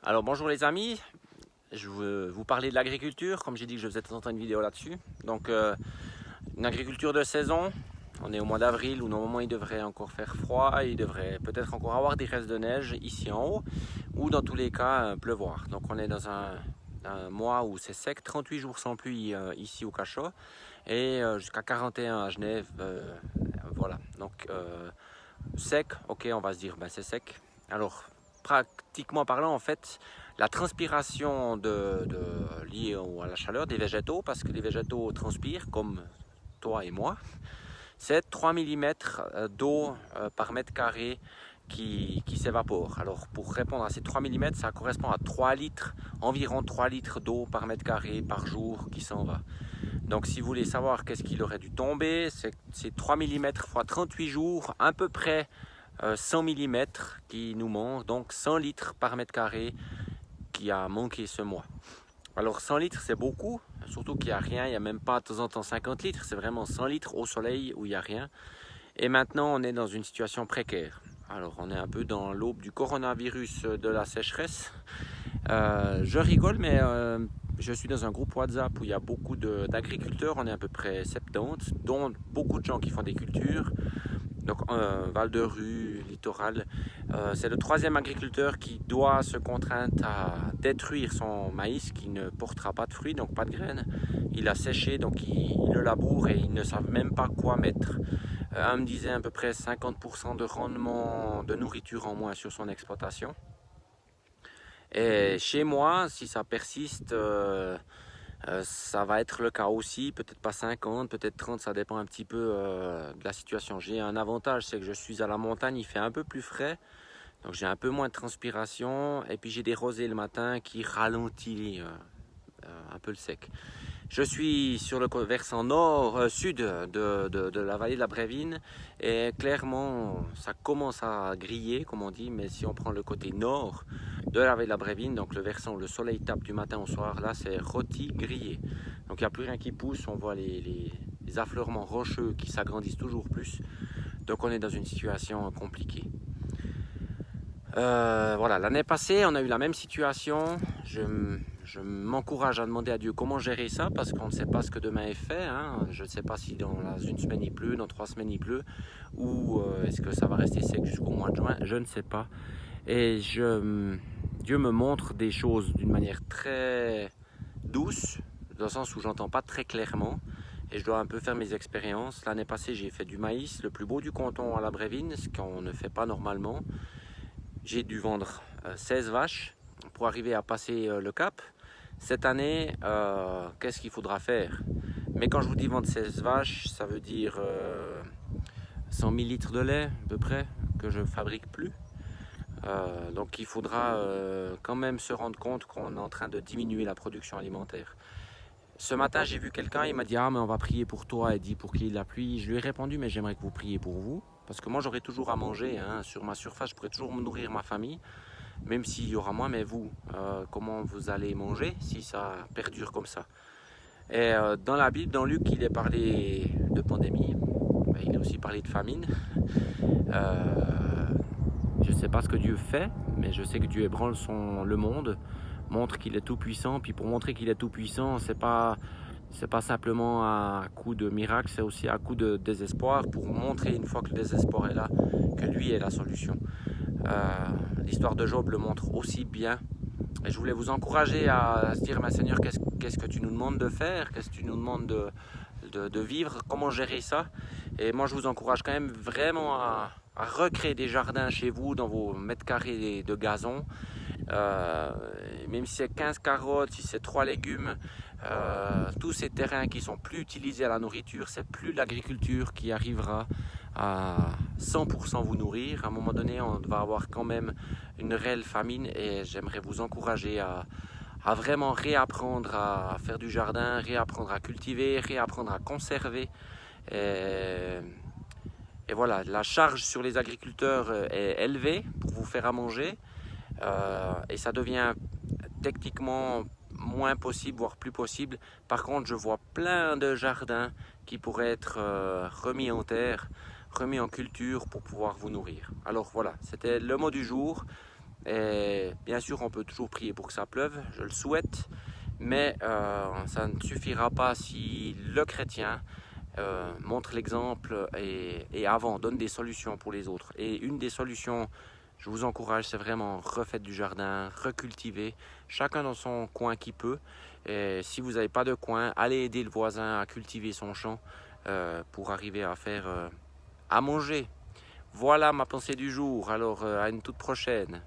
Alors bonjour les amis, je veux vous parler de l'agriculture, comme j'ai dit que je faisais de temps en temps une vidéo là-dessus. Donc une agriculture de saison, on est au mois d'avril où normalement il devrait encore faire froid, il devrait peut-être encore avoir des restes de neige ici en haut, ou dans tous les cas pleuvoir. Donc on est dans un mois où c'est sec, 38 jours sans pluie ici au Cachot, et jusqu'à 41 à Genève, voilà. Donc sec, ok, on va se dire, ben, c'est sec. Alors, pratiquement parlant, en fait, la transpiration liée à la chaleur des végétaux, parce que les végétaux transpirent, comme toi et moi, c'est 3 mm d'eau par mètre carré qui s'évapore. Alors, pour répondre à ces 3 mm, ça correspond à 3 litres, environ 3 litres d'eau par mètre carré par jour qui s'en va. Donc si vous voulez savoir qu'est-ce qu'il aurait dû tomber, c'est 3 mm fois 38 jours, à peu près 100 mm qui nous manque, donc 100 litres par mètre carré qui a manqué ce mois. Alors 100 litres c'est beaucoup, surtout qu'il n'y a rien, il n'y a même pas de temps en temps 50 litres, c'est vraiment 100 litres au soleil où il n'y a rien. Et maintenant on est dans une situation précaire. Alors on est un peu dans l'aube du coronavirus de la sécheresse. Je rigole mais je suis dans un groupe WhatsApp où il y a beaucoup d'agriculteurs, on est à peu près 70, dont beaucoup de gens qui font des cultures. Donc Val de Rue, littoral. C'est le troisième agriculteur qui doit se contraindre à détruire son maïs qui ne portera pas de fruits, donc pas de graines. Il a séché, donc il le laboure et ils ne savent même pas quoi mettre. Un me disait à peu près 50% de rendement de nourriture en moins sur son exploitation. Et chez moi, si ça persiste, ça va être le cas aussi, peut-être pas 50, peut-être 30, ça dépend un petit peu de la situation. J'ai un avantage, c'est que je suis à la montagne, il fait un peu plus frais, donc j'ai un peu moins de transpiration, et puis j'ai des rosées le matin qui ralentissent un peu le sec. Je suis sur le versant sud de la vallée de la Brévine et clairement ça commence à griller comme on dit, mais si on prend le côté nord de la vallée de la Brévine, donc le versant où le soleil tape du matin au soir, là c'est rôti grillé. Donc il n'y a plus rien qui pousse, on voit les affleurements rocheux qui s'agrandissent toujours plus. Donc on est dans une situation compliquée. Voilà, l'année passée, on a eu la même situation. Je m'encourage à demander à Dieu comment gérer ça parce qu'on ne sait pas ce que demain est fait. Hein. Je ne sais pas si dans une semaine il pleut, dans 3 semaines il pleut, ou est-ce que ça va rester sec jusqu'au mois de juin. Je ne sais pas. Et Dieu me montre des choses d'une manière très douce, dans le sens où j'entends pas très clairement. Et je dois un peu faire mes expériences. L'année passée, j'ai fait du maïs, le plus beau du canton à la Brévine, ce qu'on ne fait pas normalement. J'ai dû vendre 16 vaches pour arriver à passer le cap. Cette année, qu'est-ce qu'il faudra faire? Mais quand je vous dis vendre 16 vaches, ça veut dire 100 000 litres de lait à peu près que je fabrique plus. Donc il faudra quand même se rendre compte qu'on est en train de diminuer la production alimentaire. Ce matin, j'ai vu quelqu'un, il m'a dit ah mais on va prier pour toi et dit pour qu'il y ait de la pluie. Je lui ai répondu mais j'aimerais que vous priez pour vous parce que moi j'aurai toujours à manger hein. Sur ma surface, je pourrai toujours me nourrir ma famille, même s'il y aura moins. Mais vous, comment vous allez manger si ça perdure comme ça? Et dans la Bible, dans Luc, il est parlé de pandémie, mais il est aussi parlé de famine. Je ne sais pas ce que Dieu fait, mais je sais que Dieu ébranle le monde, montre qu'il est tout puissant. Puis pour montrer qu'il est tout puissant, c'est pas simplement un coup de miracle, c'est aussi un coup de désespoir pour montrer une fois que le désespoir est là, que lui est la solution. L'histoire de Job le montre aussi bien. Et je voulais vous encourager à se dire, mais Seigneur, qu'est-ce que tu nous demandes de faire? Qu'est-ce que tu nous demandes de vivre? Comment gérer ça? Et moi, je vous encourage quand même vraiment à recréer des jardins chez vous, dans vos mètres carrés de gazon. Euh, Même si c'est 15 carottes, si c'est 3 légumes, tous ces terrains qui sont plus utilisés à la nourriture, c'est plus l'agriculture qui arrivera à 100% vous nourrir. À un moment donné, on va avoir quand même une réelle famine et j'aimerais vous encourager à vraiment réapprendre à faire du jardin, réapprendre à cultiver, réapprendre à conserver. Et, et voilà, la charge sur les agriculteurs est élevée pour vous faire à manger et ça devient techniquement moins possible, voire plus possible. Par contre, je vois plein de jardins qui pourraient être remis en terre, remis en culture pour pouvoir vous nourrir. Alors voilà, c'était le mot du jour. Et bien sûr, on peut toujours prier pour que ça pleuve, je le souhaite, mais ça ne suffira pas si le chrétien montre l'exemple et avant donne des solutions pour les autres. Et une des solutions, je vous encourage, c'est vraiment refaites du jardin, recultiver, chacun dans son coin qui peut. Et si vous n'avez pas de coin, allez aider le voisin à cultiver son champ pour arriver à faire à manger. Voilà ma pensée du jour, alors à une toute prochaine.